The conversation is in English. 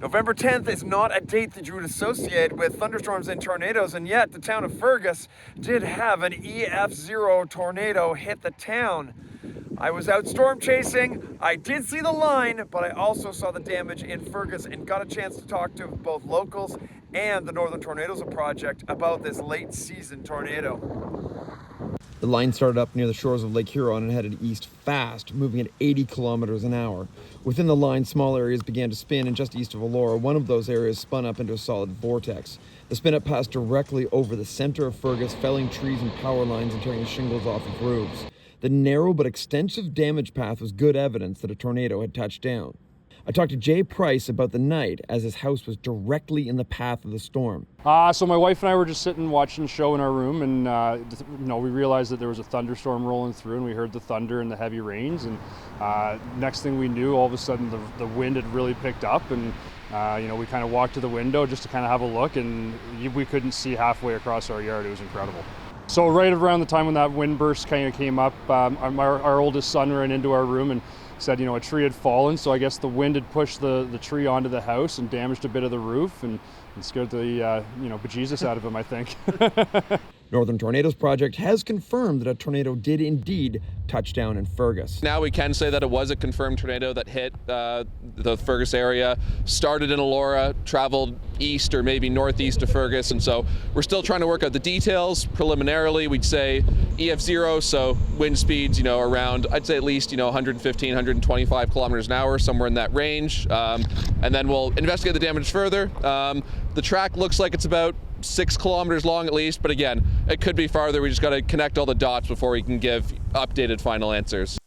November 10th is not a date that you would associate with thunderstorms and tornadoes, and yet the town of Fergus did have an EF0 tornado hit the town. I was out storm chasing, I did see the line, but I also saw the damage in Fergus and got a chance to talk to both locals and the Northern Tornadoes Project about this late season tornado. The line started up near the shores of Lake Huron and headed east fast, moving at 80 kilometers an hour. Within the line, small areas began to spin, and just east of Elora, one of those areas spun up into a solid vortex. The spin-up passed directly over the center of Fergus, felling trees and power lines and tearing the shingles off of roofs. The narrow but extensive damage path was good evidence that a tornado had touched down. I talked to Jay Price about the night, as his house was directly in the path of the storm. So my wife and I were just sitting watching a show in our room, and we realized that there was a thunderstorm rolling through, and we heard the thunder and the heavy rains, and next thing we knew, all of a sudden the wind had really picked up, and we kind of walked to the window just to kind of have a look, and we couldn't see halfway across our yard. It was incredible. So right around the time when that wind burst kind of came up, our oldest son ran into our room and said, a tree had fallen, so I guess the wind had pushed the tree onto the house and damaged a bit of the roof and scared the bejesus out of him, I think. Northern Tornadoes Project has confirmed that a tornado did indeed touch down in Fergus. Now we can say that it was a confirmed tornado that hit the Fergus area, started in Elora, traveled east or maybe northeast of Fergus, and so we're still trying to work out the details. Preliminarily, we'd say EF0, so wind speeds, around, I'd say at least, 115, 125 kilometers an hour, somewhere in that range, and then we'll investigate the damage further. The track looks like it's about 6 kilometers long at least, but again, it could be farther. We just got to connect all the dots before we can give updated final answers.